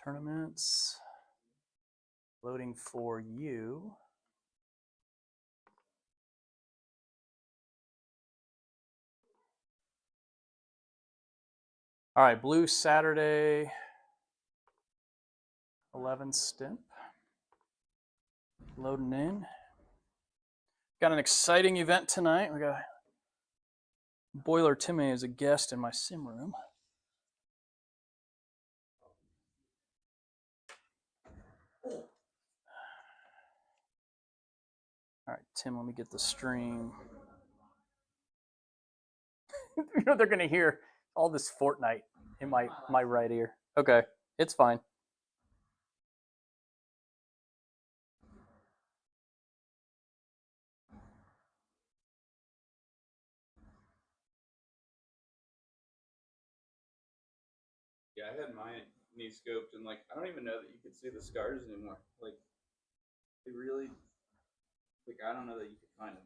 Tournaments. Loading for you. All right, Blue Saturday, 11 stimp. Loading in. Got an exciting event tonight. We got BoilerTimmay as a guest in my sim room. All right, Tim, let me get the stream. You know they're gonna hear all this Fortnite in my right ear. Okay, it's fine. Yeah, I had my knee scoped, and like I don't even know that you could see the scars anymore. Like they really, like I don't know that you could find them.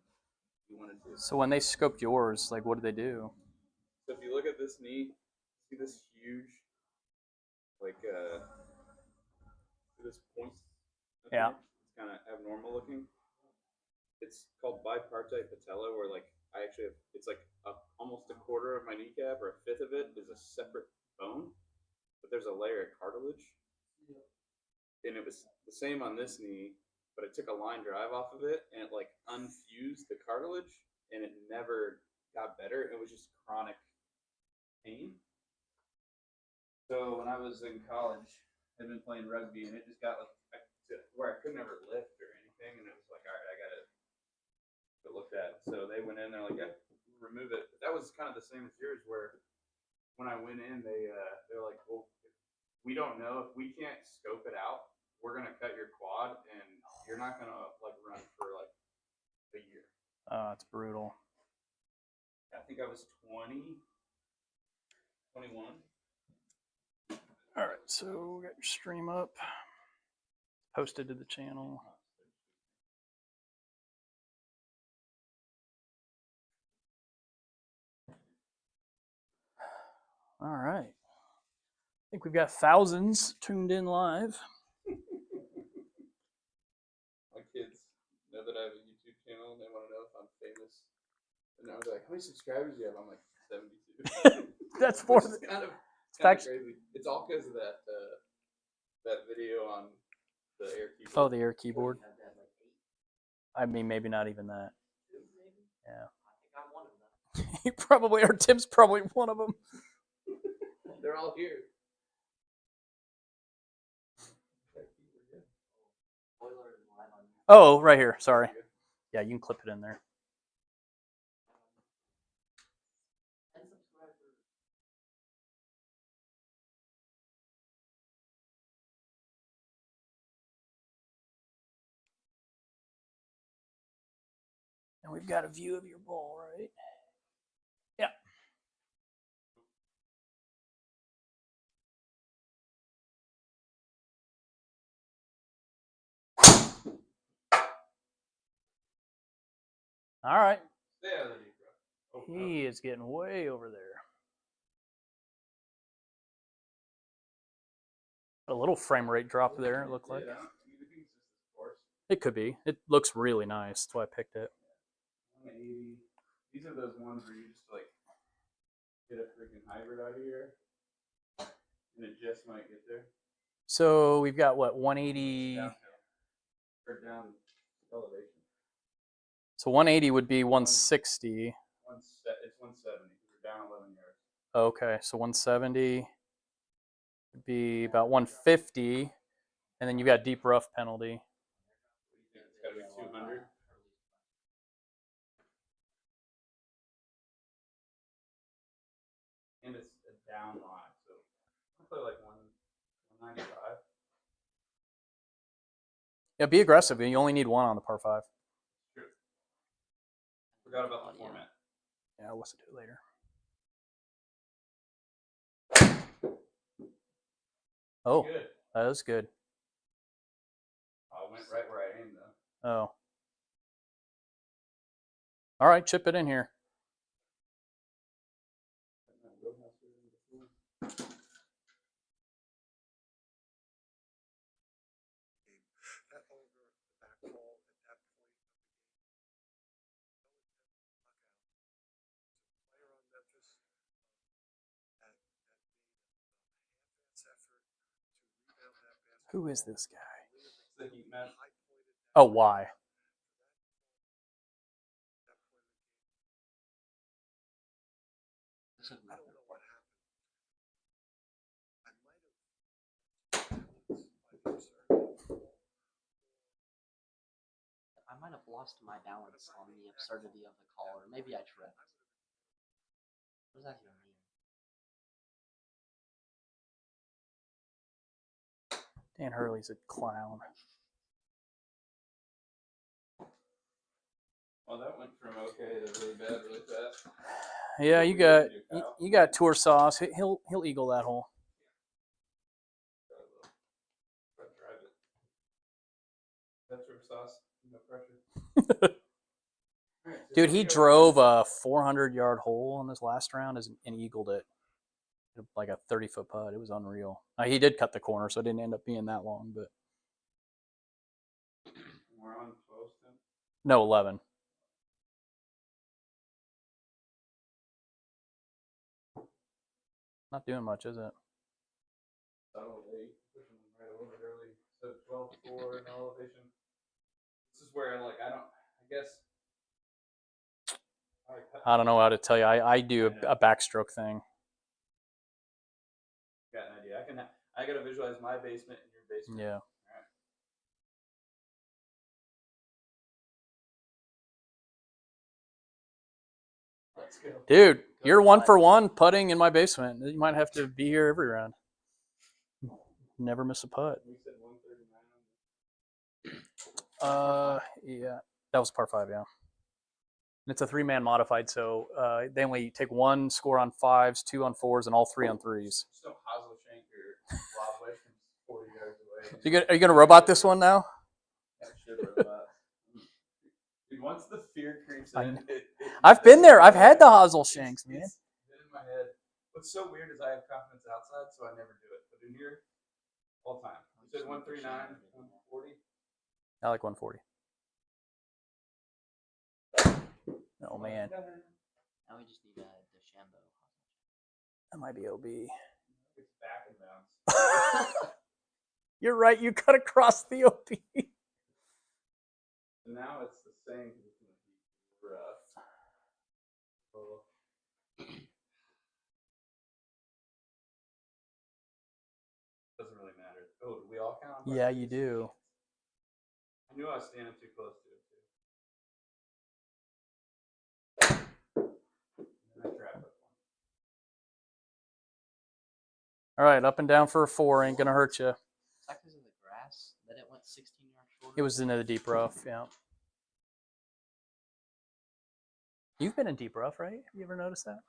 If you wanted to. So when they scoped yours, like what did they do? So if you look at this knee, see this huge, like this point. Yeah. It's kind of abnormal looking. It's called bipartite patella, where like I actually have, it's like almost a quarter of my kneecap or a fifth of it is a separate bone, but there's a layer of cartilage. And it was the same on this knee, but I took a line drive off of it and it like unfused the cartilage and it never got better. It was just chronic pain. So when I was in college, I'd been playing rugby and it just got like to where I couldn't ever lift or anything, and it was like, all right, I gotta get looked at. So they went in, they're like, yeah, remove it. But that was kind of the same as yours, where when I went in, they're like, well, we don't know if we can't scope it out. We're gonna cut your quad, and you're not gonna like run for like a year. It's brutal. I think I was 20, 21. All right, so we got your stream up, posted to the channel. All right. I think we've got thousands tuned in live. My kids know that I have a YouTube channel and they want to know if I'm famous. And I was like, how many subscribers do you have? I'm like, 72. That's for Which is kind of crazy. It's all because of that that video on the air keyboard. Oh, the air keyboard. I mean, maybe not even that. Yeah. I think I'm one of them. You probably are. Tim's probably one of them. They're all here. Oh, right here. Sorry. Yeah, you can clip it in there. And we've got a view of your ball, right? Yeah. All right. He is getting way over there. A little frame rate drop there, it looked like. It could be. It looks really nice. That's why I picked it. 180. These are those ones where you just like get a freaking hybrid out of here, and it just might get there. So we've got what, 180? Downhill. Or down elevation. So 180 would be 160. It's 170 because we're down 11 yards. Okay, so 170 would be about 150, and then you got deep rough penalty. It's got to be 200. And it's a down line, so I'll play like 195. Yeah, be aggressive. You only need one on the par 5. True. Forgot about the format. Yeah, I'll listen to it later. Oh, Good. that was good. I went right where I aimed, though. Oh. All right, chip it in here. Who is this guy? It's the heat map. Oh, why? This is not what I might have lost my balance on the absurdity of the call, or maybe I tripped. What does that even mean? Dan Hurley's a clown. Well, that went from okay to really bad really fast. Yeah, you got tour sauce. He'll eagle that hole. Drive it. That's your sauce. No pressure. Right, so Dude, here he we go. drove a 400-yard hole on this last round and eagled it. Like a 30-foot putt. It was unreal. He did cut the corner, so it didn't end up being that long. But We're on 12 still. no, 11. Not doing much, is it? Subtle 8, pushing them right a little bit early. So 12-4 in elevation. This is where I guess. I don't know how to tell you. I do a backstroke thing. Got an idea. I gotta visualize my basement and your basement. Yeah. Alright. Let's go. Dude, you're 1 for 1 putting in my basement. You might have to be here every round. Never miss a putt. We said 139. Yeah. That was par 5, yeah. And it's a 3-man modified, so they only take 1 score on 5s, 2 on 4s, and all 3 on 3s. Just no Haslshank or Rob West from 40 yards away. So are you gonna robot this one now? I should robot. Dude, once the fear creeps in, I've been there. I've had the Haslshanks, man. It's in my head. What's so weird is I have confidence outside, so I never do it. But in here, all time. You said 139, 140? I like 140. Oh, man. Now we just need a DeChambeau. That might be OB. It's back and bounce. You're right. You cut across the OB. And now it's the same. It's going to be rough. Doesn't really matter. Oh, do we all count? Yeah, you do. I knew I was standing too close to it, too. And I trapped it. All right, up and down for a 4 ain't gonna hurt you. Is that because of the grass that it went 16 yards shorter? It was into the deep rough, yeah. You've been in deep rough, right? Have you ever noticed that?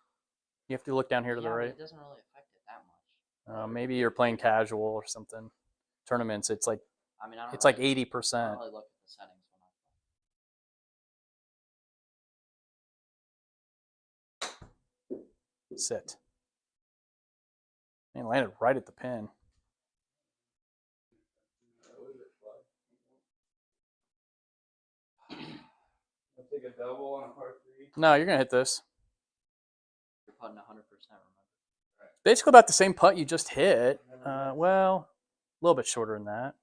You have to look down here to the but right. it doesn't really affect it that much. Maybe you're playing casual or something. Tournaments, it's like I mean, I don't it's really, like I 80%. don't really look at the settings when I play. Sit. Man, landed right at the pin. I'll take a double on a par 3. No, you're gonna hit this. You're putting 100%, remember? Basically about the same putt you just hit. Well, a little bit shorter than that.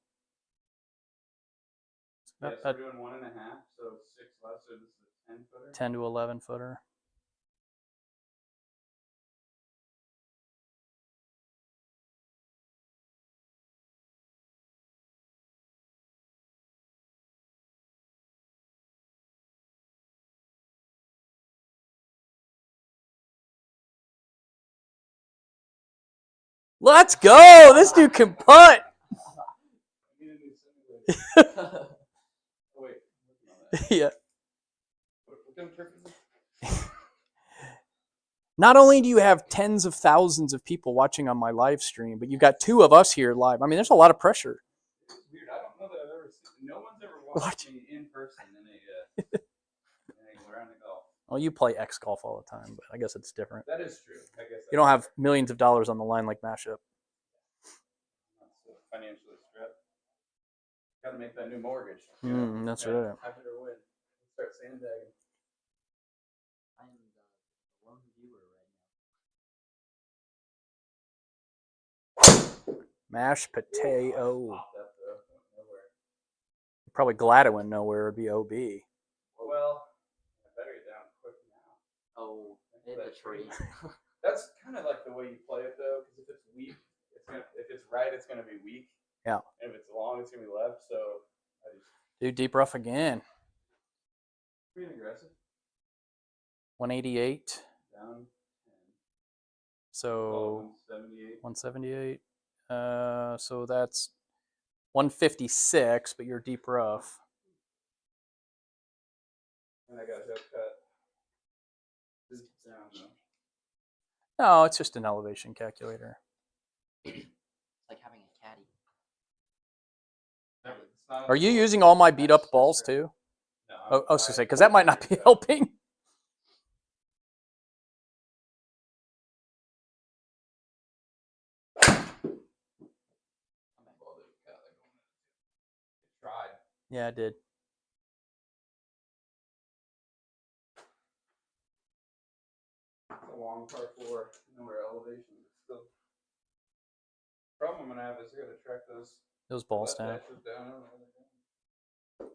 Yeah, so we're doing 1.5, so 6 left, so this is a 10 footer. 10 to 11 footer. Let's go! This dude can putt. Oh, wait. Yeah. What kind of turf is this? Not only do you have tens of thousands of people watching on my live stream, but you've got 2 of us here live. I mean, there's a lot of pressure. It's weird. I don't know that I've ever seen. No one's ever watched me in person in a round of golf. Well, you play X golf all the time, but I guess it's different. That is true. I guess You don't have millions of dollars on the line like MashUp. financially strapped. Got to make that new mortgage. That's right. I better win. Start sandbagging. I am the lone viewer right Mashed potato. Popped up though. Nowhere. Probably glad it went nowhere. It'd be OB. Well, I better get down quick now. Oh, hit the tree. That's kind of like the way you play it though, because if it's weak, if it's right, it's gonna be weak. Yeah. And if it's long, it's gonna be left. So I just Dude, deep rough again. being aggressive. 188. Down 10. So 178. 178. So that's 156, but you're deep rough. And I got a hook cut. This is down though. No, it's just an elevation calculator. It's like having a caddy. No, it's not Are you using all my beat up balls too? No. Oh, I was going to say, because that might not be helping. Tried. Yeah, I did. It's a long par 4. Nowhere elevation. It's still. Problem I'm gonna have is I gotta track those Balls left down. axes down. I don't know where they're going.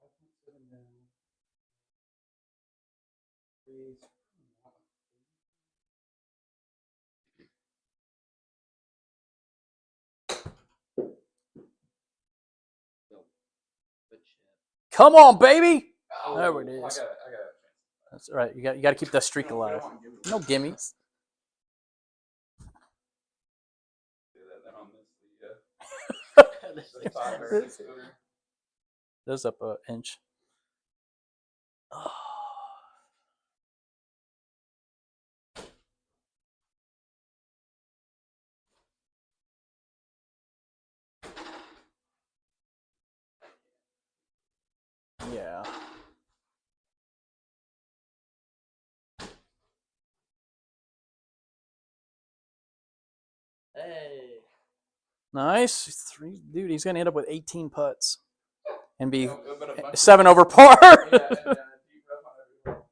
5.7 down. 3. Good shit. Come on, baby. Oh, There it I is. got it. That's right. You got to keep that streak alive. No gimmies. Do that on this, the 5 or 6 footer. There's up an inch. Yeah. Hey. Nice. Dude, he's going to end up with 18 putts and be But a bunch 7 of, over par. yeah, and deep rough on everywhere.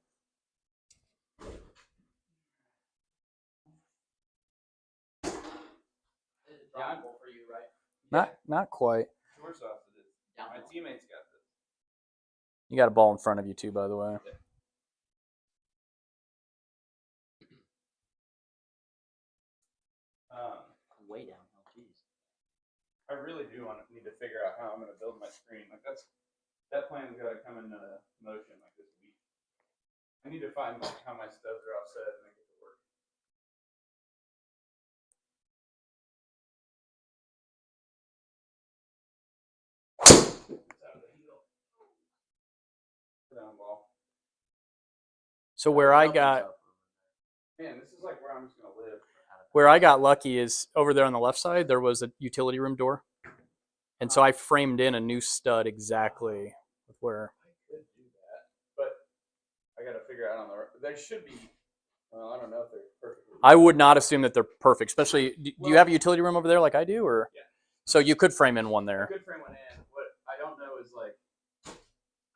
It's droppable for you, right? Not quite. Short off it is. My teammates got this. You got a ball in front of you too, by the way. Way downhill, jeez. I really do need to figure out how I'm going to build my screen. Like that plan's got to come into motion like this week. I need to find like how my stubs are offset and make it work. Down ball. So where I got Man, this is like where I'm just going to live. Where I got lucky is over there on the left side, there was a utility room door. And so I framed in a new stud exactly with where. I could do that, but I got to figure out on the. They should be. Well, I don't know if they're perfect. I would not assume that they're perfect, especially. Do you have a utility room over there like I do, or? Yeah. So you could frame in one I there. could frame one in. What I don't know is like,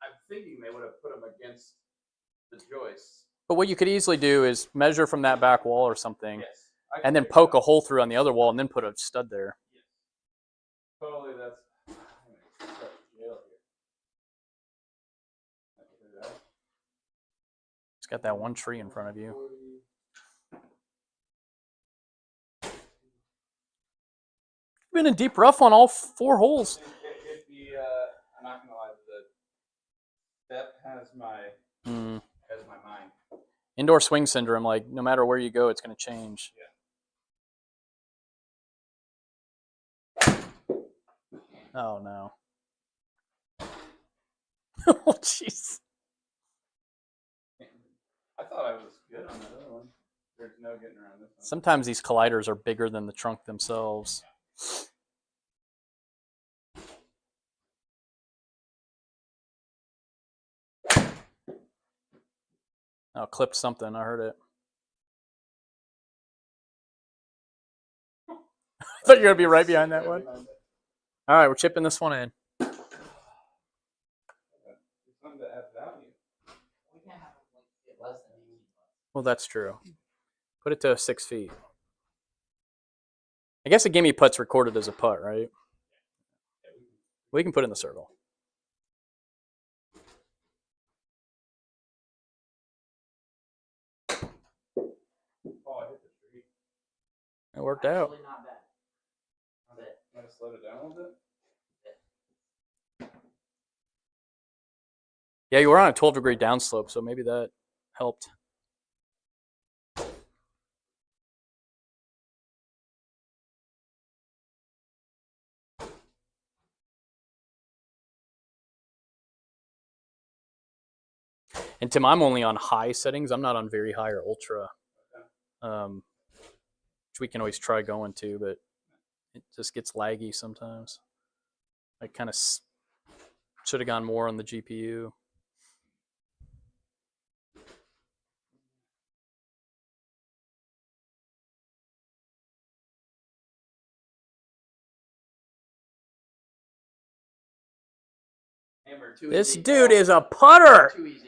I'm thinking they would have put them against the joists. But what you could easily do is measure from that back wall or something, Yes. and then poke a hole through on the other wall, and then put a stud there. Yes. Totally. That's. I'm gonna start jail here. I can do that. It's got that one tree in front of you. Been in deep rough on all 4 holes. If the I'm not gonna lie, the step has my mind. Indoor swing syndrome, like no matter where you go, it's going to change. Yeah. Oh no. Oh jeez. I thought I was good on that other one. There's no getting around this one. Sometimes these colliders are bigger than the trunk themselves. Oh, clipped something. I heard it. I thought you were going to be right behind that one. All right, we're chipping this one in. It's something to add value. We can't have it less than 18 bucks. Well, that's true. Put it to 6 feet. I guess a gimme putt's recorded as a putt, right? We can put it in the circle. Oh, I hit the tree. It worked out. Actually not bad. Might have slowed it down a little bit. Yeah, you were on a 12-degree downslope, so maybe that helped. And Tim, I'm only on high settings. I'm not on very high or ultra, which we can always try going to, but it just gets laggy sometimes. I kind of should have gone more on the GPU. Hammer, too This easy. dude is a putter. Too easy.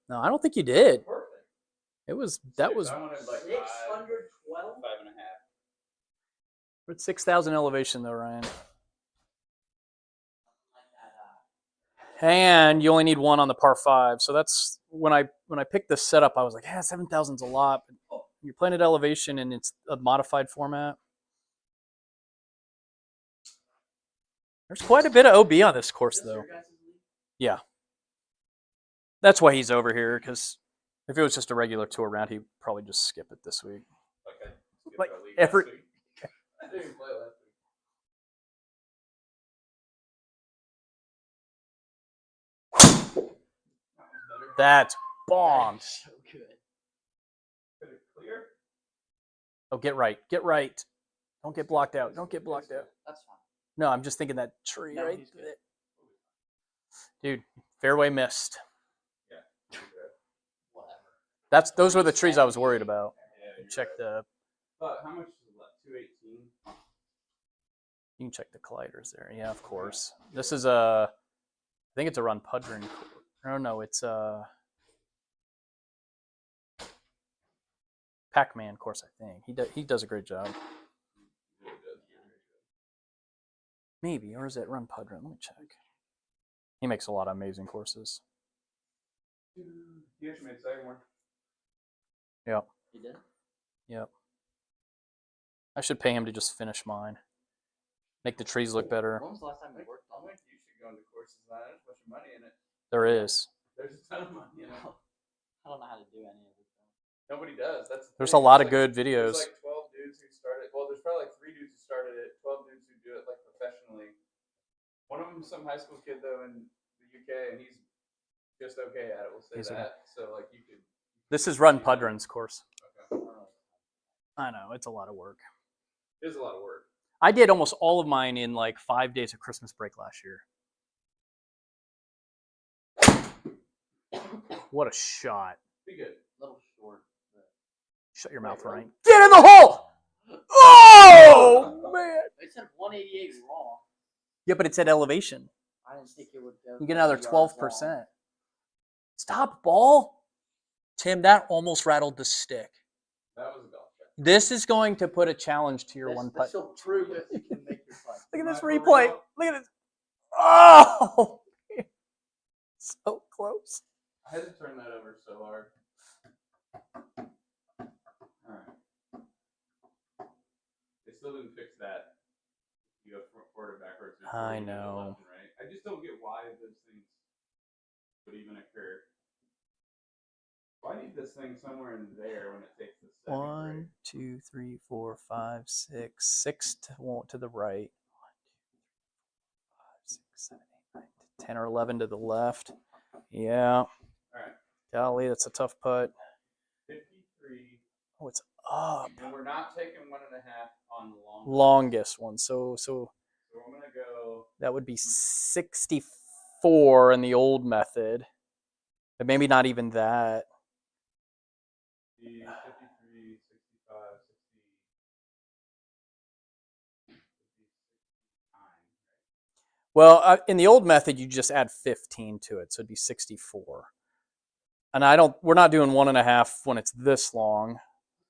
No, I don't think you did. Perfect. It was that was I wanted like 612? 5.5. we're at 6,000 elevation though, Ryan. And you only need one on the par 5. So that's when I picked this setup, I was like, yeah, 7,000's a lot. But you're playing at elevation and it's a modified format. There's quite a bit of OB on this course though. Yeah. That's why he's over here, because if it was just a regular tour round, he'd probably just skip it this week. Okay. Like every I didn't even play last week. That's bombed. So good. Could it clear? Oh, get right. Get right. Don't get blocked out. Don't get blocked out. That's fine. No, I'm just thinking that tree No, right he's good. there. Dude, fairway missed. Whatever. Those were the trees I was worried about. Yeah, Check the. how much is left? 218. You can check the colliders there. Yeah, of course. This is a. I think it's a Run Pudrin. No, it's a Pac-Man course. I think he does a great job. Maybe, or is it Run Pudrin? Let me check. He makes a lot of amazing courses. He actually made second one. Yep. You did? Yep. I should pay him to just finish mine. Make the trees look better. When was the last time you worked on I think you should go into courses that there's a bunch of money in it. There is. There's a ton of money in it. I don't know how to do any of it. Nobody does. That's the There's thing. a lot of There's good videos. There's like 12 dudes who started. Well, there's probably like 3 dudes who started it. 12 dudes who do it like professionally. One of them's some high school kid though in the UK, and he's just okay at it. We'll say He's that. So like you could. This is Run Pudrin's course. Okay. I know, it's a lot of work. It is a lot of work. I did almost all of mine in like 5 days of Christmas break last year. What a shot. Be good. A little short. But... Shut your mouth, Ryan. Get in the hole! Oh, man. They said 188 wrong. Yeah, but it's at elevation. I didn't think it would go. You get another 50 yards 12%. long. Stop, ball. Tim, that almost rattled the stick. That was a golf track. This is going to put a challenge to your one putt. This will prove that you can make your putt. Look at this My replay. fault. Look at this. Oh, so close. I had to turn that over so hard. Alright. They still didn't fix that. You go forward or backwards. I know. Left and right. I just don't get why those things would even occur. Why need this thing somewhere in there when it takes the second 1, grade? 2, 3, 4, 5, 6. 6 to the right. 1, 2, 3, 4, 5, 6, 7, 8, 9, 10 or 11 to the left. Yeah. Alright. Golly, that's a tough putt. 53. Oh, it's up. And we're not taking 1.5 on the long. Longest one. So So I'm gonna go. that would be 64 in the old method. But maybe not even that. 53, 65, 60, 59. Well, in the old method, you just add 15 to it, so it'd be 64. And we're not doing 1.5 when it's this long.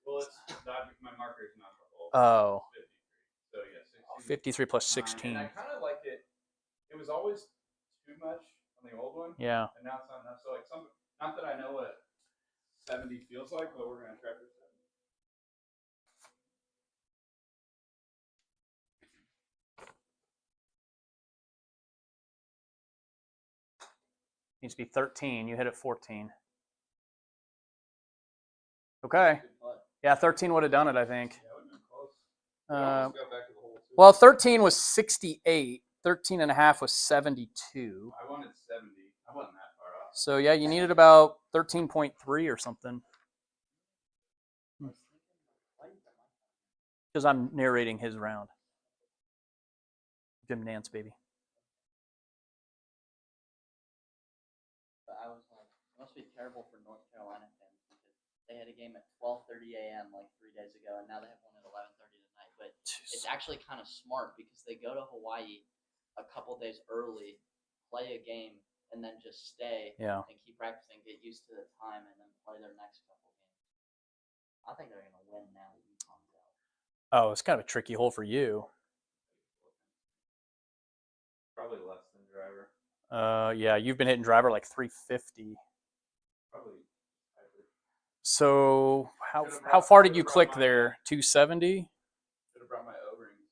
Well, it's not, my marker's Oh, 53. So yeah, 16. 53 plus 9, 16. And I kind of like it. It was always too much on the old one. Yeah. And now it's not enough. So like not that I know what 70 feels like, but we're gonna try for 70. Needs to be 13. You hit it 14. Okay. Yeah, 13 would have done it, I think. Yeah, it would have been close. We almost got back to the hole too. Well, 13 was 68. 13 and a half was 72. I wanted 70. I wasn't that far off. So, yeah, you needed about 13.3 or something. Because I'm narrating his round. Jim Nance, baby. But I was like, it must be terrible for North Carolina fans because they had a game at 12:30 a.m. like 3 days ago, and now they have one at 11:30 tonight. But it's actually kind of smart because they go to Hawaii a couple days early, play a game, and then just stay and keep practicing, get used to the time, and then play their next couple games. I think they're gonna win now. UConn's out. Oh, it's kind of a tricky hole for you. Probably less than driver. Yeah, you've been hitting driver like 350. Probably. So how far did you click there? 270? Should have brought my O-rings.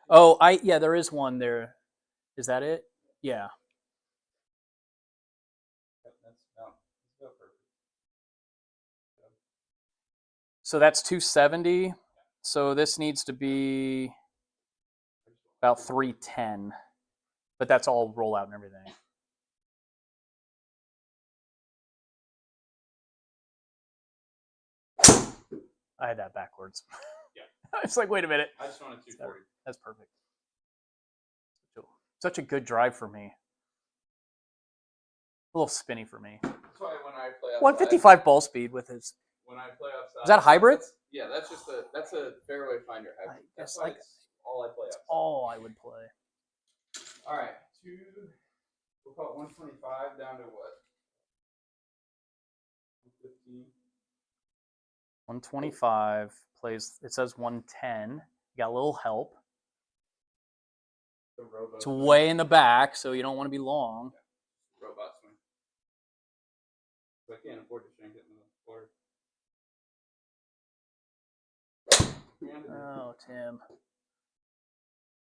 Oh, yeah, there is one there. Is that it? Yeah. That's perfect. So that's 270. So this needs to be about 310. But that's all rollout and everything. I had that backwards. Yeah. It's like, wait a minute. I just wanted 240. That's perfect. Such a good drive for me. A little spinny for me. That's why when I play outside, 155 ball speed with his. When I play outside, is that hybrid? That's a fairway finder hybrid. That's why it's all I play outside. All I would play. All right, we'll call it 125 down to what? 115. 125 plays. It says 110. You got a little help. It's way in the back, so you don't want to be long. Yeah. Robot swing. So I can't afford to shank it in the floor. Oh, Tim.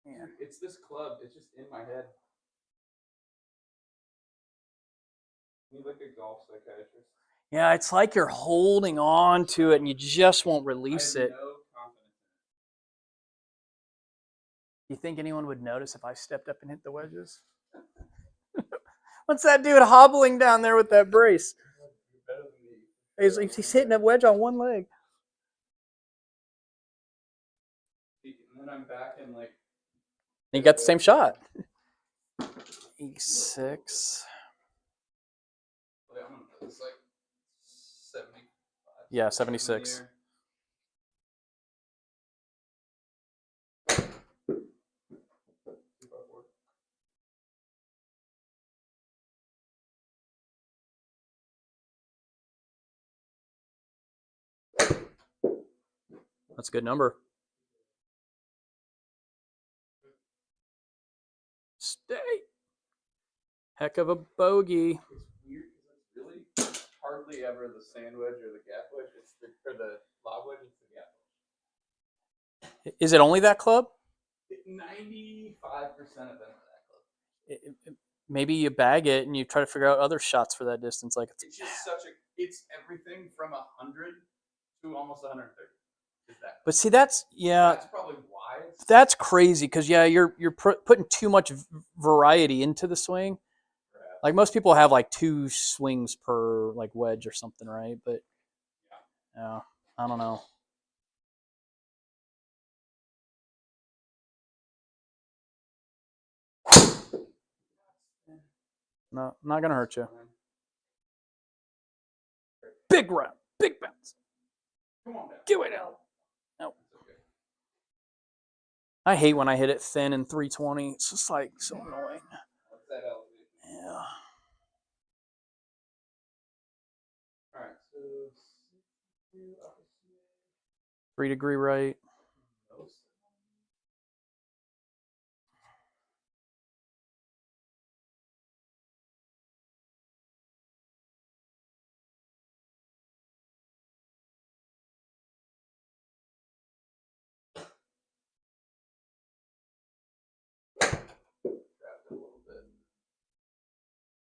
Man. It's this club. It's just in my head. You need like a golf psychiatrist. Yeah, it's like you're holding on to it and you just won't release it. No confidence You think anyone would notice if I stepped up and hit the wedges? What's that dude hobbling down there with that brace? You're better than me. He's hitting a wedge on one leg. And then I'm back in like. You got the same shot. E6. It's like 75. Yeah, 76. That's a good number. Stay. Heck of a bogey. It's weird because it's really hardly ever the sand wedge or the gap wedge. It's the lob wedge. It's the gap wedge. Is it only that club? 95% of them are that club. Maybe you bag it and you try to figure out other shots for that distance. Like it's just it's everything from 100 to almost 130. But see, that's probably why. That's crazy because you're putting too much variety into the swing. Perhaps. Like most people have like 2 swings per like wedge or something, right? But yeah, I don't know. No, not gonna hurt you. Big round, big bounce. Come on, down. Get way down. No. I hate when I hit it thin in 320. It's just like so annoying. What's that elevation? Yeah. All right, so 3 degree right.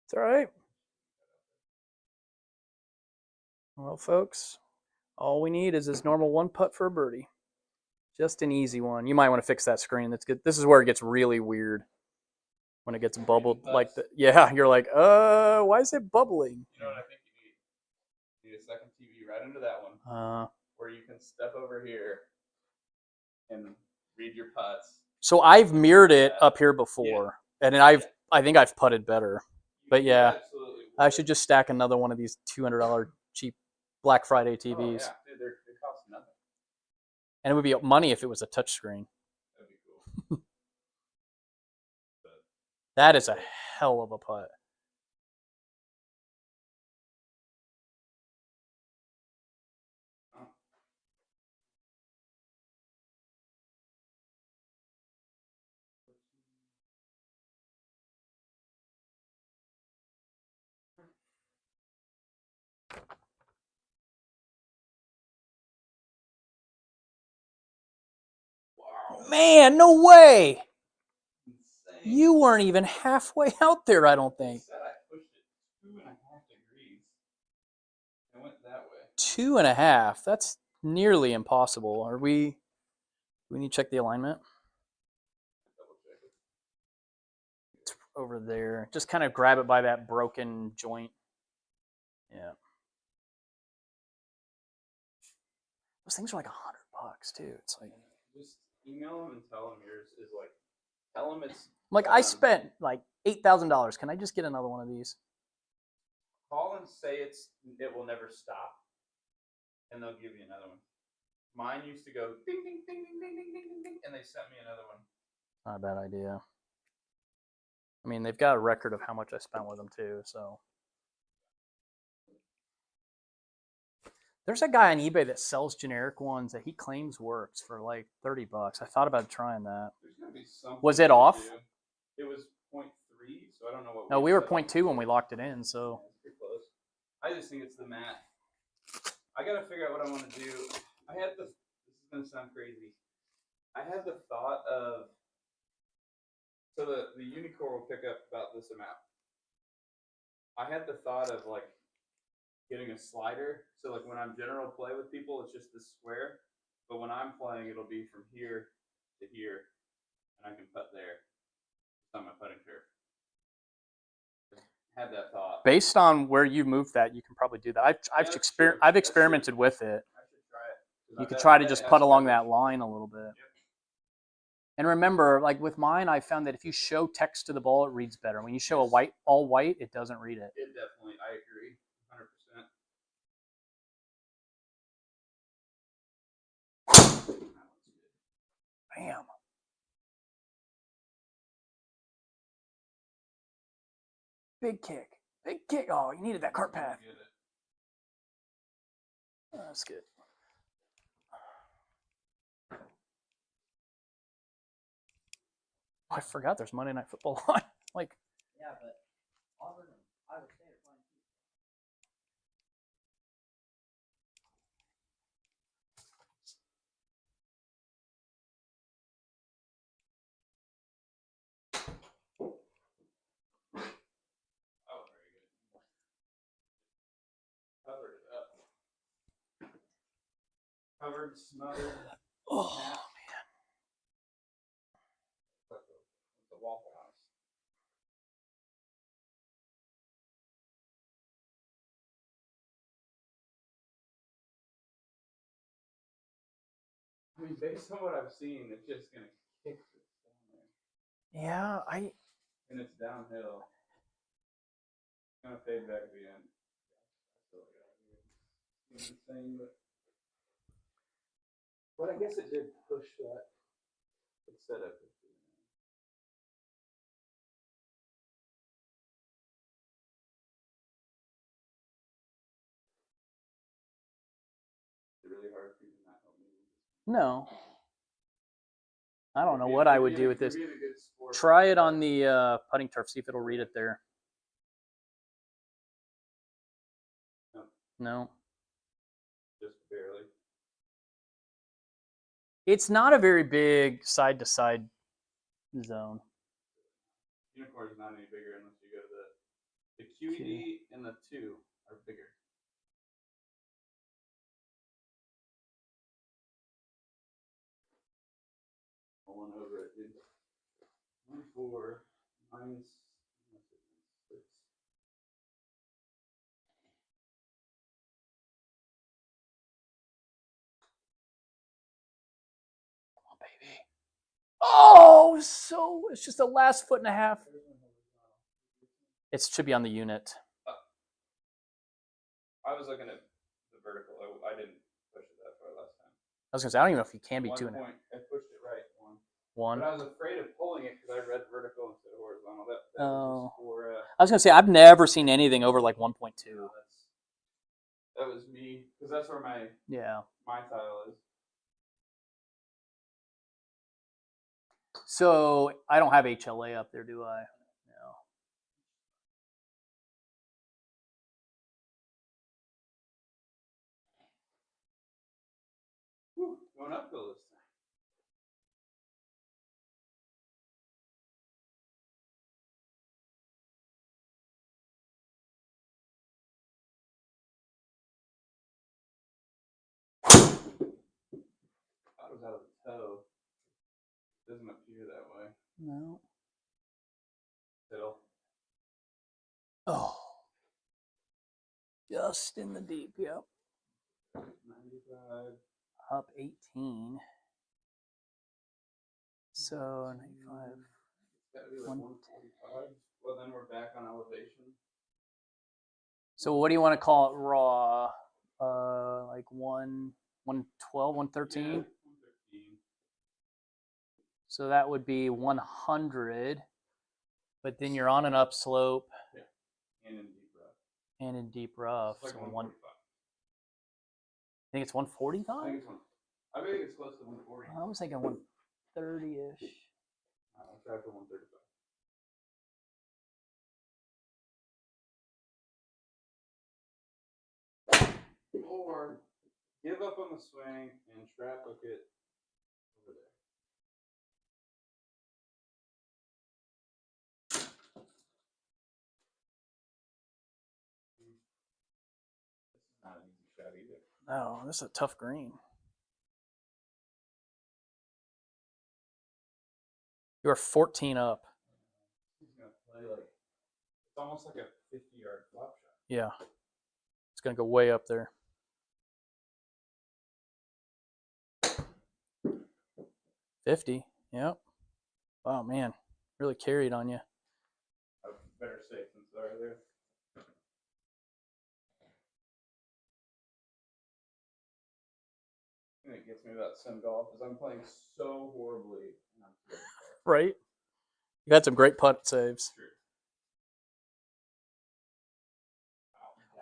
It's all right. Well, folks, all we need is this normal one putt for a birdie. Just an easy one. You might want to fix that screen. That's good. This is where it gets really weird when it gets bubbled like that. Yeah, you're like, why is it bubbling? You know what I think you need? You need a second TV right under that one, where you can step over here and read your putts. So I've mirrored it up here before, and I think I've putted better. But yeah, I should just stack another one of these $200 cheap Black Friday TVs. Oh, yeah, dude, they cost nothing. And it would be money if it was a touchscreen. That'd be cool. That is a hell of a putt. Man, no way! Insane. You weren't even halfway out there, I don't think. I said I pushed it 2.5 degrees. I went that way. 2.5? That's nearly impossible. Do we need to check the alignment? Double check it. It's over there. Just kind of grab it by that broken joint. Yeah. Those things are like $100 too. It's like, just email them and tell them yours is like, tell them it's. I'm like, I spent like $8,000. Can I just get another one of these? Call and say it will never stop, and they'll give you another one. Mine used to go ding ding ding ding ding ding ding ding, and they sent me another one. Not a bad idea. I mean, they've got a record of how much I spent with them too, so. There's a guy on eBay that sells generic ones that he claims works for like $30. I thought about trying that. There's gonna be something. Was it off? It was 0.3, so I don't know what. No, we were 0.2 when we locked it in, so. Yeah, it's pretty close. I just think it's the mat. I gotta figure out what I want to do. This is gonna sound crazy. I had the thought of, so the Unicore will pick up about this amount. I had the thought of like getting a slider, so like when I'm general play with people, it's just this square, but when I'm playing, it'll be from here to here, and I can putt there. It's on my putting curve. Had that thought. Based on where you moved that, you can probably do that. I've experimented with it. I should try it. You could try to just putt along that line a little bit. Yep. And remember, like with mine, I found that if you show text to the ball, it reads better. When you show all white, it doesn't read it. It definitely, I agree, 100%. Bam. Big kick. Big kick. Oh, you needed that cart path. Oh, that's good. I forgot there's Monday Night Football on. Like, Yeah, but Auburn and Iowa State are playing too. Oh, very good. Covered it up. Covered, smothered. oh, The Waffle House. I mean, based on what I've seen, it's just gonna kick this down there, yeah, and it's downhill. It's gonna fade back at the end. It's insane, but I guess it did push that. It's set up. It's really hard for you to not help me. no. I don't know what I would do with this. Try it on the putting turf. See if it'll read it there. No. Just barely. It's not a very big side-to-side zone. Unicorn is not any bigger unless you go to the QED and the 2 are bigger. One over it, dude. 24 minus 6. Come on, baby. Oh, so it's just the last 1.5 feet. It should be on the unit. I was looking at the vertical. I didn't push it that far last time. I was gonna say I don't even know if you can be 2.5. I pushed it right One. But I was afraid of pulling it because I read vertical instead of horizontal. That Oh. was just for. I was gonna say I've never seen anything over like 1.2. That was me because that's where my tile is. So I don't have HLA up there, do I? No. Whew, going uphill this time. I was out of the toe. Doesn't appear that way. No. Fiddle. Oh. Just in the deep, yep. 95. Up 18. So 95. It's gotta be like 145. Well, then we're back on elevation. So what do you want to call it raw? Like 112, 113? Yeah, 113. So that would be 100. But then you're on an upslope. Yeah. And in deep rough. And in deep rough. It's like So 145. I think it's 145? I think it's close to 140. I was thinking 130-ish. I'll try for 135. Or give up on the swing and trap hook it over there. This is not an easy shot either. No, this is a tough green. You're 14 up. He's going to play like, it's almost like a 50-yard flop shot. Yeah. It's going to go way up there. 50. Yep. Wow, man. Really carried on you. Better safe than sorry there. And it gets me about some golf because I'm playing so horribly. And I'm right? You had some great putt saves. True.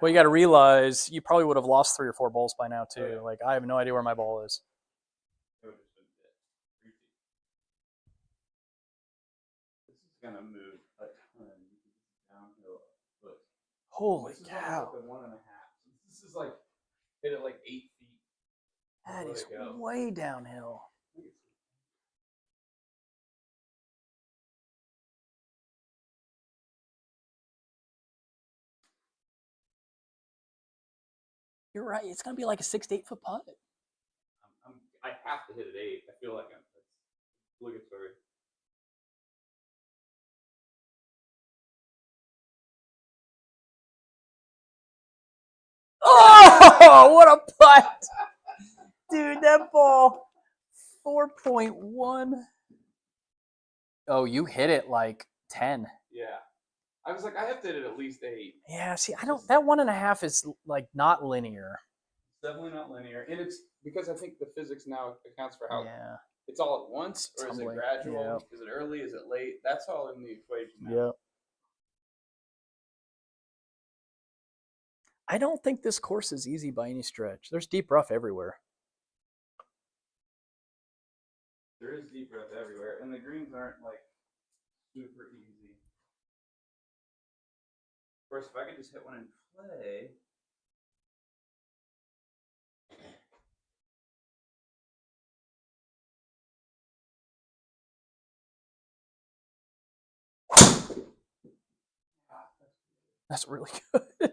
Well, you got to realize you probably would have lost 3 or 4 balls by now, too. Oh, yeah. Like, I have no idea where my ball is. It would have just been dead. 3 feet. This is going to move a ton. Downhill a foot. Holy this cow. Is like a 1.5. This is like, hit it like 8 feet. That is way downhill. You're right. It's going to be like a 6 to 8 foot putt. I have to hit it 8. I feel like I'm obligatory. Oh, what a putt. Dude, that ball, 4.1. Oh, you hit it like 10. Yeah. I was like, I have to hit it at least 8. Yeah, see, I don't, that 1.5 is like not linear. It's definitely not linear. And it's because I think the physics now accounts for how Yeah. it's all at once, or is it Tumbling. gradual? Yeah. Is it early? Is it late? That's all in the equation now. Yep. I don't think this course is easy by any stretch. There's deep rough everywhere. There is deep rough everywhere, and the greens aren't like super easy. Of course, if I could just hit one in play. That's really good. It's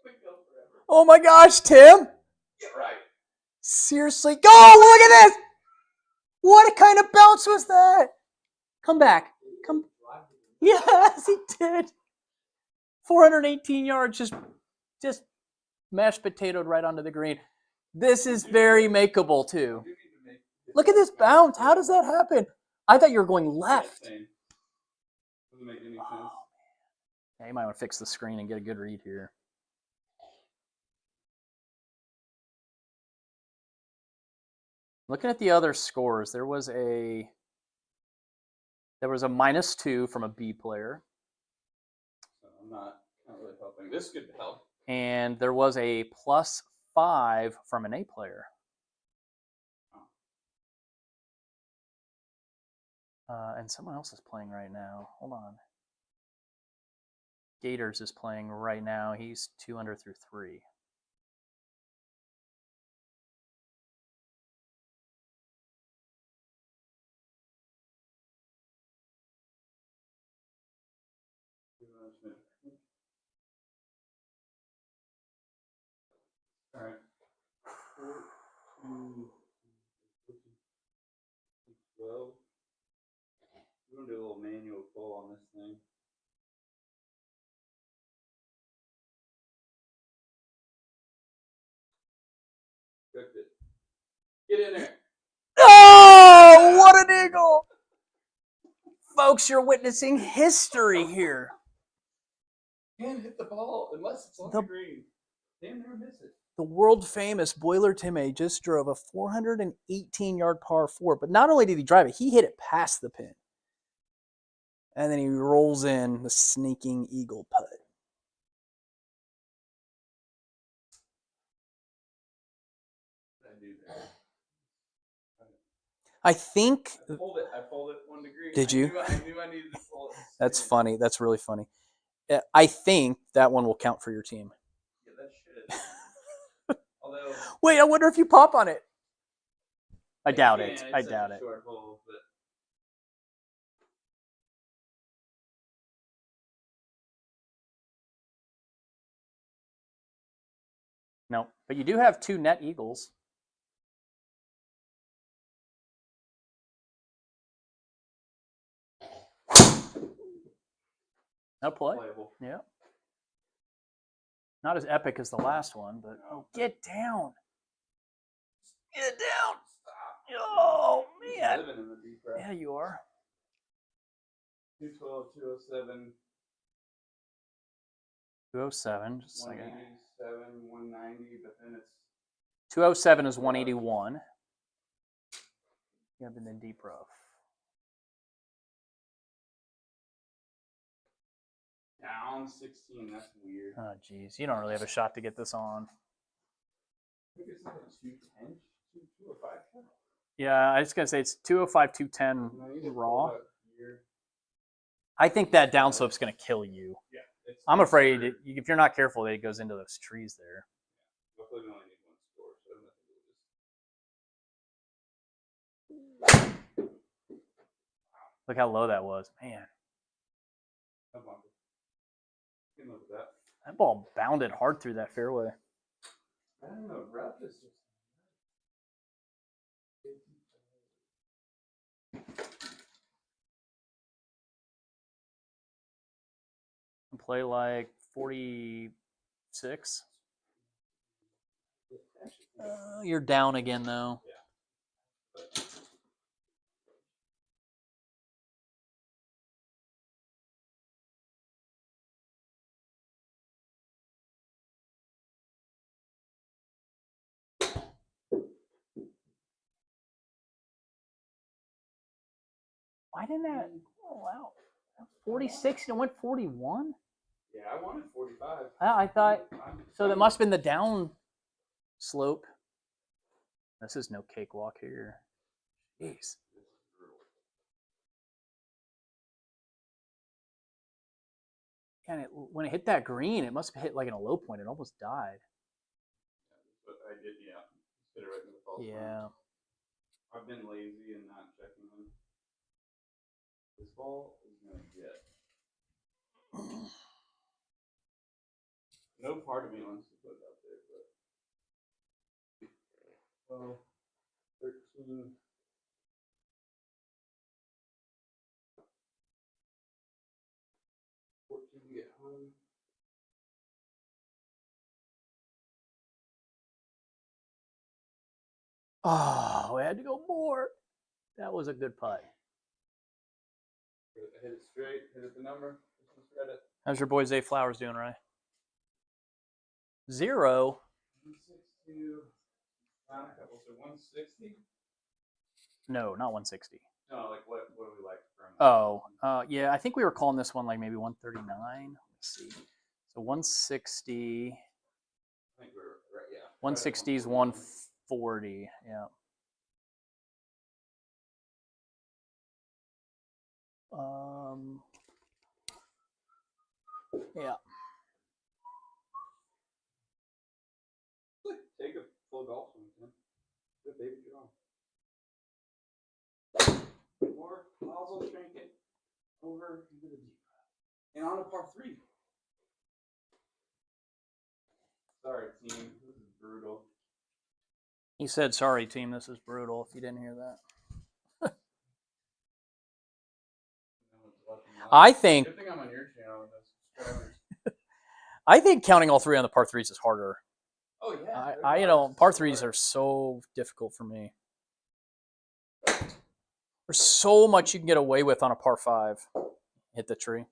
gonna go forever. Oh my gosh, Tim! Get right. Seriously, go! Look at this! What kind of bounce was that? Come back. Come. Yes, he did. 418 yards, just mashed potatoed right onto the green. This is very makeable too. Look at this bounce. How does that happen? I thought you were going left. Doesn't make any sense. Yeah, you might want to fix the screen and get a good read here. Looking at the other scores, there was a -2 from a B player. So I'm not really helping. This could help. And there was a +5 from an A player. And someone else is playing right now. Hold on. Gators is playing right now. He's 2 under through 3. All right. 12. We're gonna do a little manual pull on this thing. Cooked it. Get in there. Oh, what an eagle! Folks, you're witnessing history here. Can't hit the ball unless it's on the green. Damn near miss it. The world famous BoilerTimmay just drove a 418-yard par 4, but not only did he drive it, he hit it past the pin. And then he rolls in the sneaking eagle putt. I think. I pulled it 1 degree. Did you? I knew I needed to pull it. That's funny. That's really funny. I think that one will count for your team. Yeah, that should. Although. Wait, I wonder if you pop on it. I doubt it. It's I doubt it. Short hole, but... No, but you do have 2 net eagles. No play. Playable. Yeah. Not as epic as the last one, but oh, get down. Get down. Stop. Oh, man. Living in the deep breath. Yeah, you are. 212, 207. 207. Just a second. 187, 190, but then it's 207 is 181. Yeah, been in deep rough. down 16. That's weird. Oh, geez. You don't really have a shot to get this on. I think it's like a 210, 205. Yeah, I was going to say it's 205, 210 No, raw. I think that downslope's going to kill you. Yeah. I'm afraid if you're not careful, it goes into those trees there. Hopefully we only need 1 score, so Look how low that was. Man. Look at that. That ball bounded hard through that fairway. I don't know. Rough is just. Play like 46. You're down again, though. Yeah. Why didn't that? Oh, wow. 46 and it went 41? Yeah, I wanted 45. I thought. So that must have been the down slope. This is no cakewalk here. Jeez. And when it hit that green, it must have hit like in a low point. It almost died. But I did, yeah. Hit it right in the false Yeah. line. I've been lazy and not checking them. This ball is going to get No part of me wants to put it out there, but 12, 13. To get home. Oh, we had to go more. That was a good putt. Hit it straight, hit it the number. How's your boy Zay Flowers doing, Ryan? 0. 162. Down a couple, so 160. No, not 160. No, like what do we like from? Oh, yeah. I think we were calling this one like maybe 139. Let's see. So 160. I think we're right. Yeah. 160 is 140. Yeah. Yeah. Take a full golf swing, man. Good baby draw. More nozzle trinket over into the deep. And on a par 3. Sorry, team. This is brutal. He said, sorry, team, this is brutal, if you didn't hear that. I think Good thing I'm on your channel and those subscribers. I think counting all 3 on the par 3s is harder. Oh yeah. I par 3s are so difficult for me. There's so much you can get away with on a par 5. Hit the tree.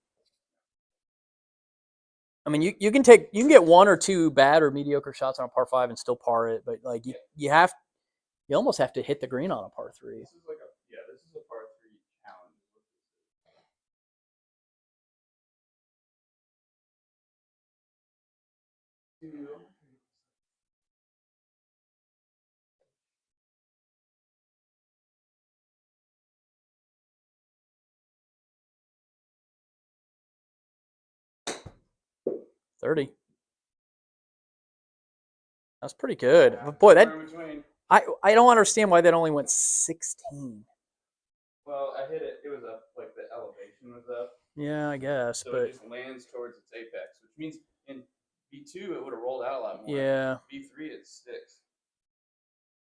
I mean, you can get 1 or 2 bad or mediocre shots on a par 5 and still par it, but like you almost have to hit the green on a par 3. This is like this is a par 3 challenge. 2. 30. That's pretty good. But boy, I don't understand why that only went 16. Well, I hit it. It was up, like the elevation was up. Yeah, I guess. So but it just lands towards its apex, which means in V2 it would have rolled out a lot more. Yeah. V3 it sticks.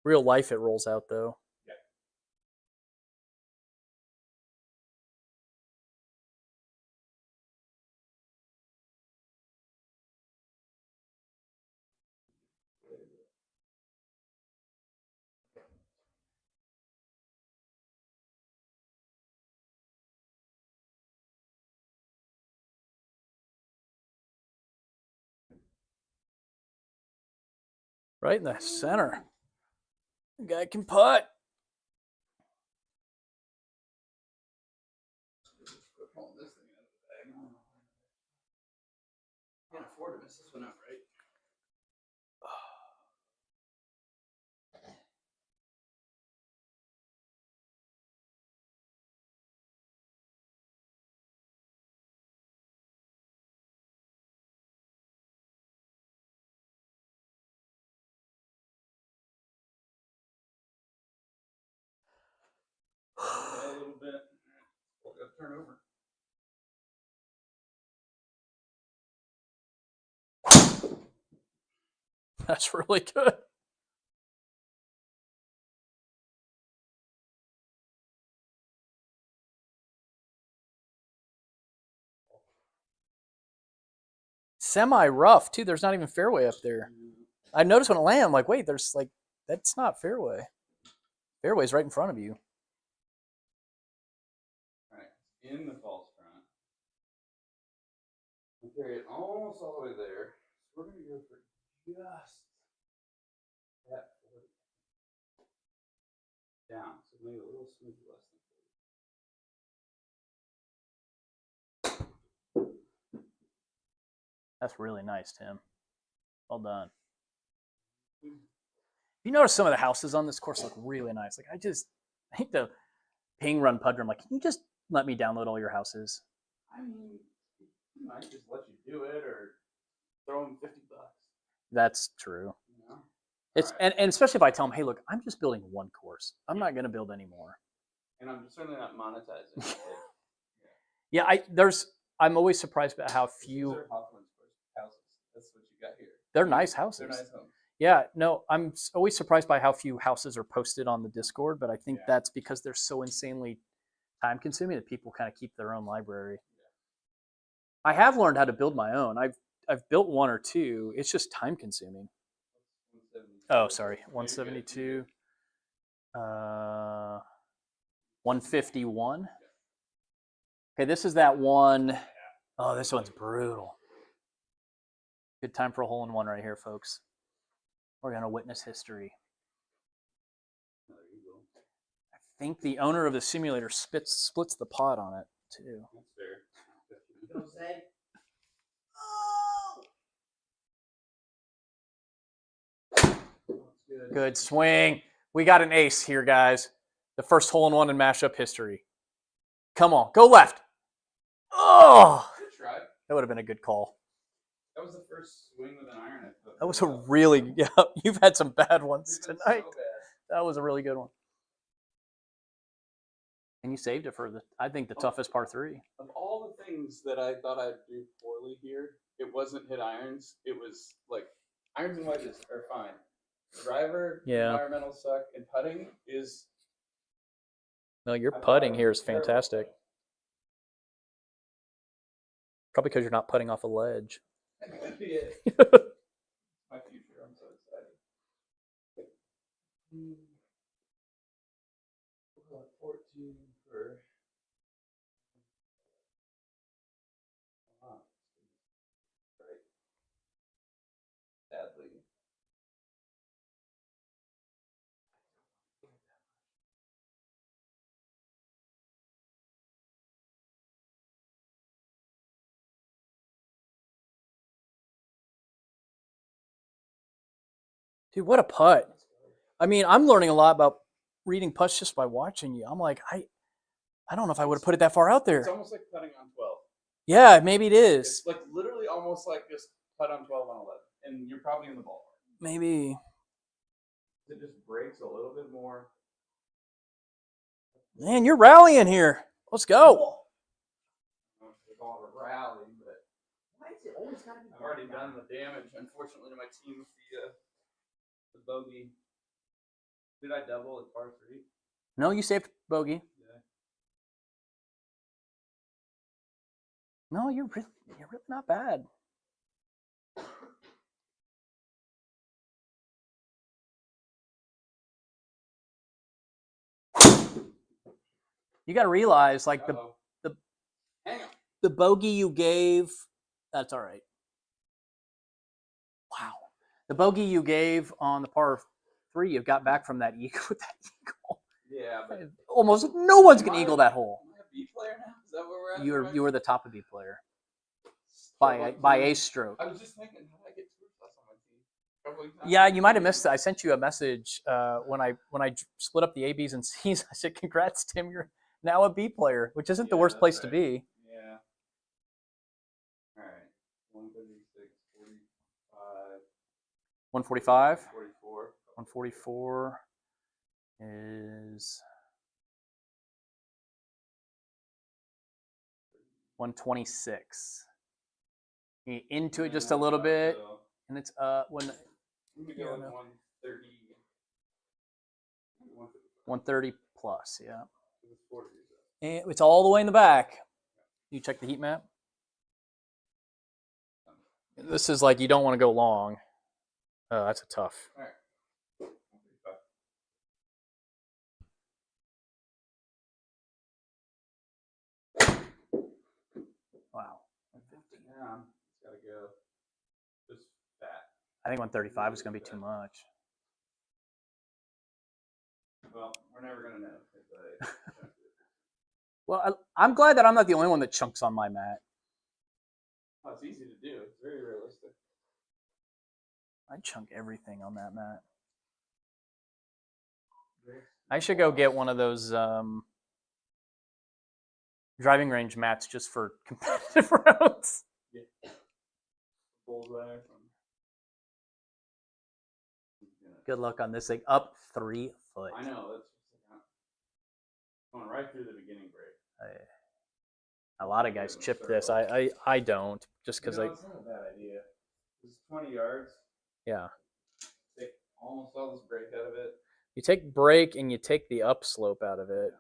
Real life, it rolls out though. Yeah. Right in the center. The guy can putt. Quit pulling this thing out of the bag. Can't afford to miss this one out, right? A little bit. We'll go turn over. That's really good. Semi rough too. There's not even fairway up there. I noticed when it landed, I'm like, wait, there's like that's not fairway. Fairway's right in front of you. All right, in the false front. We'll carry it almost all the way there. So we're gonna go for just that 40. Down, so maybe a little smidge less than 40. That's really nice, Tim. Well done. You notice some of the houses on this course look really nice. Like I think the ping run putter. I'm like, can you just let me download all your houses? I mean, he might just let you do it or throw him $50. That's true. You know? It's right. and especially if I tell them, hey, look, I'm just building one course. I'm not going to build any more. And I'm certainly not monetizing it. Yeah, I'm always surprised by how These few. are Hawthorne's first houses. That's what you got here. They're nice houses. They're nice homes. Yeah, no, I'm always surprised by how few houses are posted on the Discord, but I think Yeah. that's because they're so insanely time consuming that people kind of keep their own library. I have learned how to build my own. I've built one or two. It's just time consuming. Oh, sorry. 172. 151. Okay, this is that one. Oh, this one's brutal. Good time for a hole in one right here, folks. We're going to witness history. I think the owner of the simulator splits the pot on it, too. That's fair. Jose. Good swing. We got an ace here, guys. The first hole in one in MashUp history. Come on, go left. Oh, Good try. that would have been a good call. That was the first swing with an iron I put. That was a really, yeah, you've had some bad ones It's been tonight. so bad. That was a really good one. And you saved it for I think the toughest par 3. Of all the things that I thought I'd do poorly here, it wasn't hit irons. It was like irons and wedges are fine. Driver, Yeah. environmental suck, and putting is. No, your I thought putting it here was is terrible. fantastic. Probably because you're not putting off a ledge. That could be it. My future. I'm so excited. 14 for. Right. Sadly. Dude, what a putt. I mean, I'm learning a lot about reading putts just by watching you. I'm like, I don't know if I would have put it that far out It's there. almost like putting on 12. Yeah, maybe it is. It's like literally almost like just putt on 12 on 11, and you're probably in the ballpark. Maybe. It just breaks a little bit more. Man, you're rallying here. Let's go. They call it a rally, but Why is it always gotta be? I've already done the damage, unfortunately, to my team with the bogey. Did I double at par 3? No, you saved bogey. Yeah. No, you're really not bad. You got to realize, like Uh-oh. Hang on. the bogey you gave, that's all right. Wow, the bogey you gave on the par 3, you got back from that eagle with that eagle. Yeah, but Almost no one's gonna Am I- eagle that hole. am I a B player now? Is that where we're at? You were the top of B player by a stroke. I was just thinking, how did I get 2 plus on my team? Probably not. Yeah, you might have missed it. I sent you a message when I split up the A, Bs, and Cs. I said, "Congrats, Tim. You're now a B player," which isn't the Yeah, worst that's place to right. be. Yeah. All right. 136, 45, 145, 44. 144 is 126. Into it just a little bit, and it's when Let me go with 130. 130 plus, yeah. It's 40. And it's all the way in the back. You check the heat map. This is like you don't want to go long. Oh, that's a tough. All right. 135. Wow. Yeah, it's gotta go. Just fat. I think 135 is going to be too much. Well, we're never gonna know. Well, I'm glad that I'm not the only one that chunks on my mat. Oh, it's easy to do. It's very realistic. I chunk everything on that mat. I should go get one of those driving range mats just for competitive rounds. Yeah. Bullseye. Good luck on this thing. Up 3 foot. I know. That's going right through the beginning break. A lot of guys chip this. I don't, just because it's not a bad idea. It's 20 yards. Yeah. Take almost all this break out of it. You take break and you take the upslope out of it.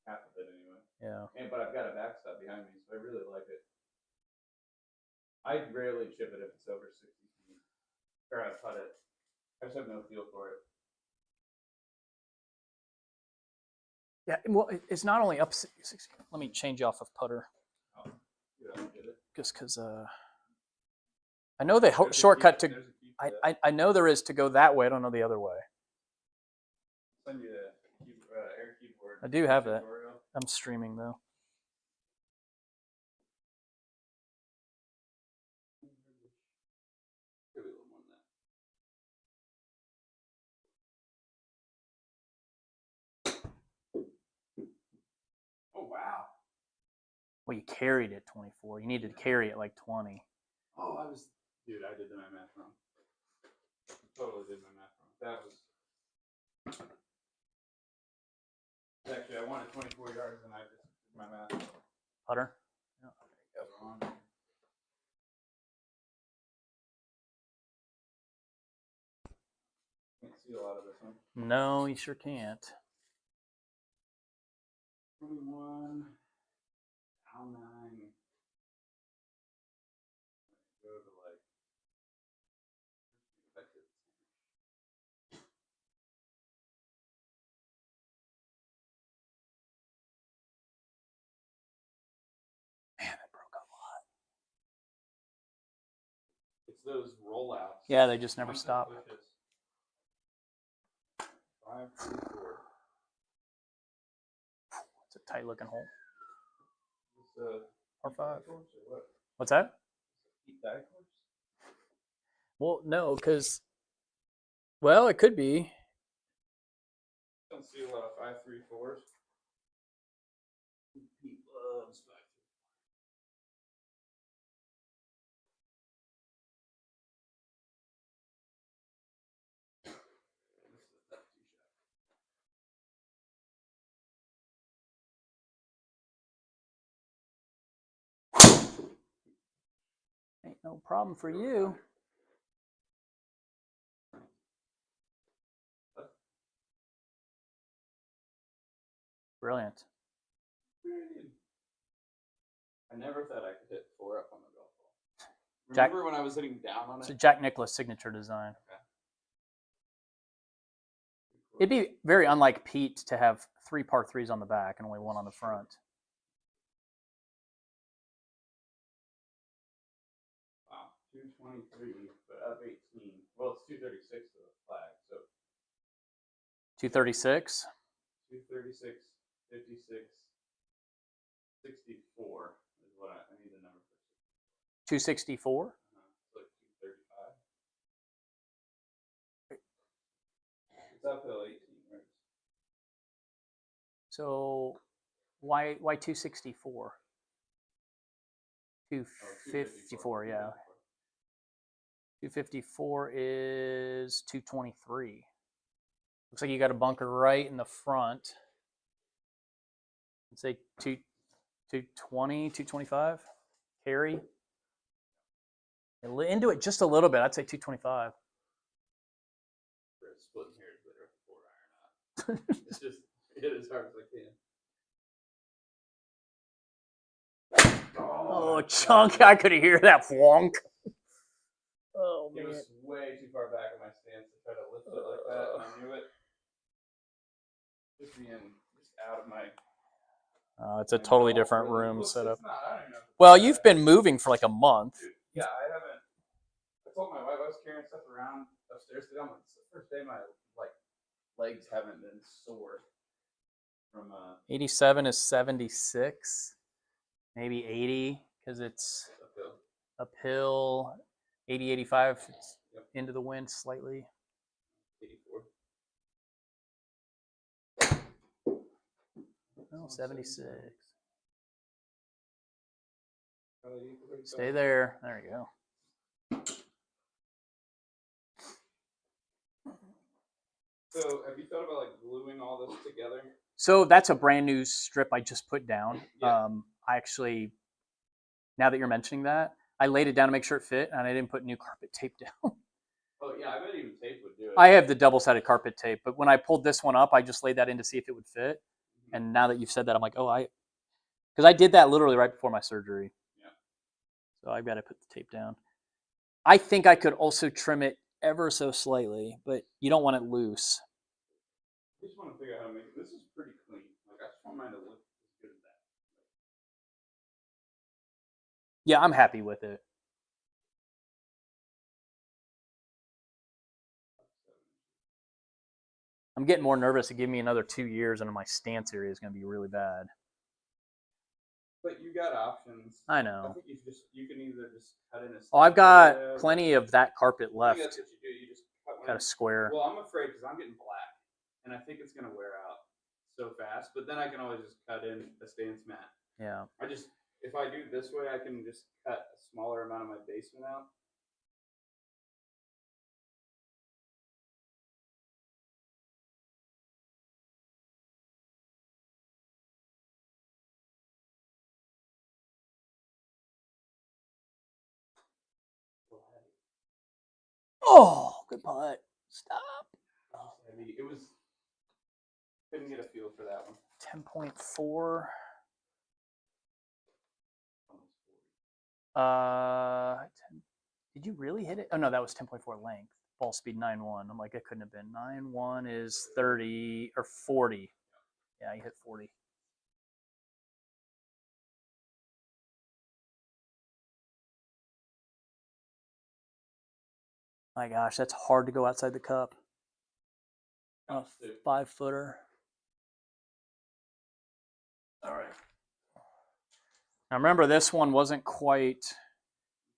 Half of it anyway. Yeah. But I've got a backstop behind me, so I really like it. I rarely chip it if it's over 60 feet. Or I putt it. I just have no feel for it. Yeah, well, it's not only up 60. Let me change you off of putter. Oh, yeah, I get it. Just because I know the shortcut to I know there is to go that way. I don't know the other way. Send you the air keyboard. I do have that. tutorial. I'm streaming though. Maybe a little more than that. Oh wow. Well, you carried it 24. You needed to carry it like 20. Oh, I did my math wrong. Totally did my math wrong. That was actually I wanted 24 yards and I just did my math wrong. Putter. Yeah. Wrong. Can't see a lot of this one. No, you sure can't. 21 down 9. Go to like Man, that broke a lot. it's those rollouts. Yeah, they just never Once it stop. pushes. 5, 3, 4. It's a tight looking hole. It's Par 5. or what? What's that? Heat die course? Well, no, because well, it could be. Don't see a lot of 5, 3, 4s. Pete loves 5, 3. This is a tough tee shot. Ain't no problem for you. Brilliant. I never thought I could hit 4 up on the golf ball. Jack- Remember when I was hitting down on It's a it? Jack Nicklaus signature design. Okay. It'd be very unlike Pete to have 3 par 3s on the back and only 1 on the front. Wow, 223, but up 18. Well, it's 236 to the flag, so 236. 236, 56, 64 is what I need the number for. 264. It's like 235. It's uphill 18, right? So why 264? 254, yeah. 254 is 223. Looks like you got a bunker right in the front. Let's say 220, 225. Carry. Into it just a little bit. I'd say 225. For splitting hairs later with 4 iron on. It's just hit as hard as I can. Oh, chunk! I could hear that flonk. Oh It man. was way too far back in my stance to try to lift it like that, and I knew it. Just out of my. It's a totally different room setup. It's not, I don't even know. Well, you've been moving for like a month. Dude, yeah, I haven't. I told my wife I was carrying stuff around upstairs today. It's the first day my legs haven't been sore from 87 is 76, maybe 80 because it's uphill. 80, 85, it's into the wind slightly. 84. Oh, 76. Probably Stay there. There you go. So, have you thought about like gluing all this together? So that's a brand new strip I just put down. Yeah. I actually, now that you're mentioning that, I laid it down to make sure it fit, and I didn't put new carpet tape down. Oh yeah, I bet even tape would do it. I have the double-sided carpet tape, but when I pulled this one up, I just laid that in to see if it would fit. Mhm. And now that you've said that, I'm like, oh, because I did that literally right before my surgery. Yeah. So I've got to put the tape down. I think I could also trim it ever so slightly, but you don't want it loose. I just want to figure out how to make it. This is pretty clean. Like I just want mine to look as good as that. Yeah, I'm happy with it. I'm getting more nervous to give me another 2 years and my stance area is going to be really bad. But you got options. I I know. think you can either just cut in a. Oh, I've got plenty of that carpet I think left. that's what you do. You just cut one Got a in. square. Well, I'm afraid because I'm getting black, and I think it's gonna wear out so fast. But then I can always just cut in a stance mat. Yeah. If I do this way, I can just cut a smaller amount of my basement out. Oh, good putt. Stop. It was. Couldn't get a feel for that one. 10.4. Did you really hit it? Oh no, that was 10.4 length. Ball speed 9.1. I'm like, it couldn't have been. 9.1 is 30 or 40. Yeah, you hit 40. My gosh, that's hard to go outside the cup. A 5-footer. All right. Now remember, this one wasn't quite.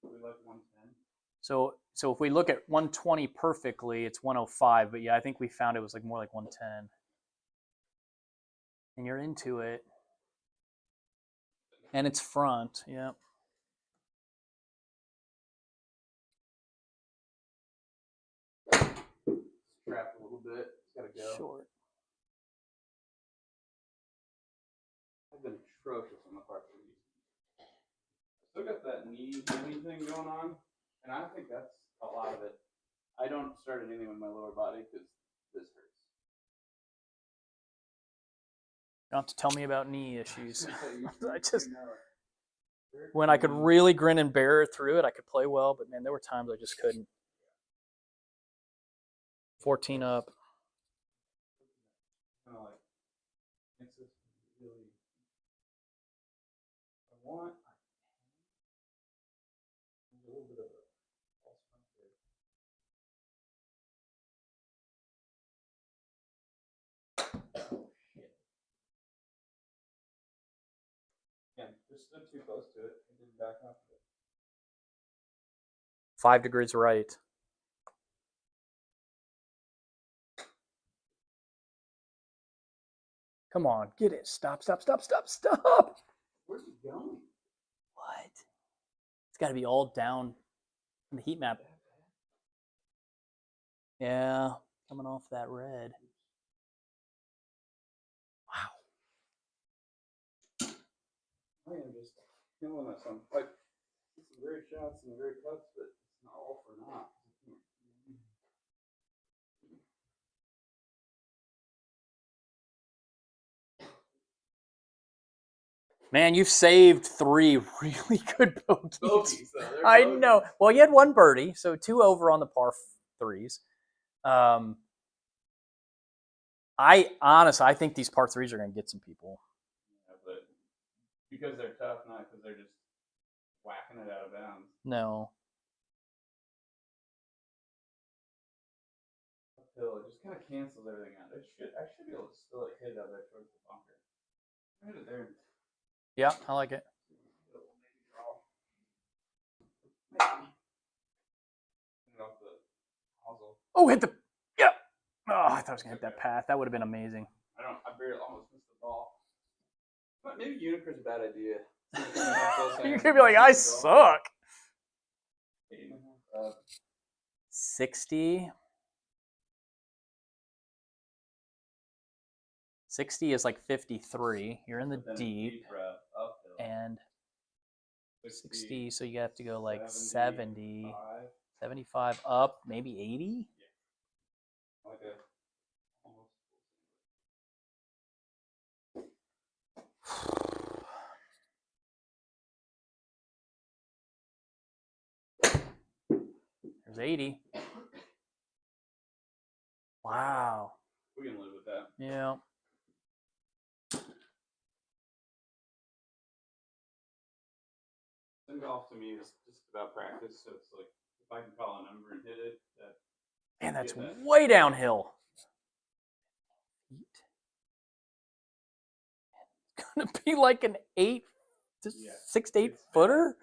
We like 110. So if we look at 120 perfectly, it's 105. But yeah, I think we found it was like more like 110. And you're into it. And it's front. Yeah. Trapped a little bit. It's gotta go. Short. I've been atrocious on the par threes. Still got that knee thing going on, and I think that's a lot of it. I don't start anything with my lower body because this hurts. You don't have to tell me about knee issues. I just, You know, when I could really grin and bear it through it, I could play well. But man, there were times I just couldn't. 14 up. kind of like makes this really. I want a little bit of a false front there. Oh shit! Yeah, just stood too close to it. It didn't back off of it. 5 degrees right. Come on, get it. Stop. Where's he going? What? It's got to be all down in the heat map. Yeah, coming off that red. Wow. I am just killing myself. Like, some great shots and great cuts, but it's not all for naught. Man, you've saved 3 really good bogeys. Bogeys, though. They're I bogeys. know. Well, you had 1 birdie, so 2 over on the par 3s. I think these par 3s are going to get some people. Yeah, but because they're tough, not because they're just whacking it out of bounds. No. Uphill, it just kind of cancels everything out. I should be able to still hit it out there towards the bunker. Hit it there. Yeah, I like it. Oh, hit the. Yeah. Oh, I thought I was going to hit that path. That would have been amazing. I barely almost missed the ball. But maybe Unicorn's a bad idea. You're going to be like, I suck. 60. 60 is like 53. You're in the deep. and 60. So you have to go like 70, 75 up, maybe 80. Like a almost. There's 80. Wow. We can live with that. Yeah. Then golf to me is just about practice. So it's like if I can call a number and hit it, that Man, that's that. way downhill. It's gonna be like an 6 to 8 footer.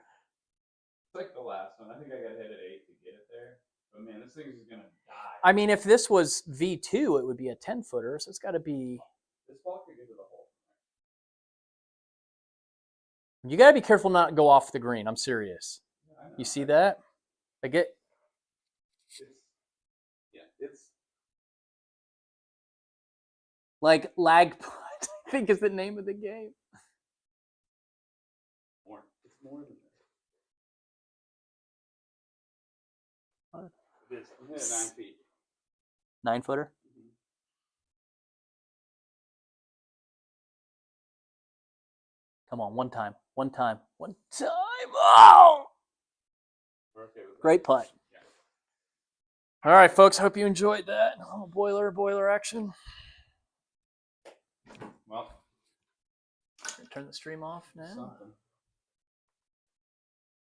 It's like the last one. I think I got hit at 8 to get it there. But man, this thing is gonna die. I mean, if this was V2, it would be a 10 footer. So it's got to be. This ball could get to the hole. You got to be careful not to go off the green. I'm serious. Yeah, I know. You see that? I get. It's Like lag putt, I think is the name of the game. more. It's more than this. What? It is. I'm hitting 9 feet. 9 footer? Mm-hmm. Come on, one time. Oh! We're okay with that. Great putt. Yeah. All right, folks. Hope you enjoyed that. Oh, boiler action. Well, Turn the stream off now. something.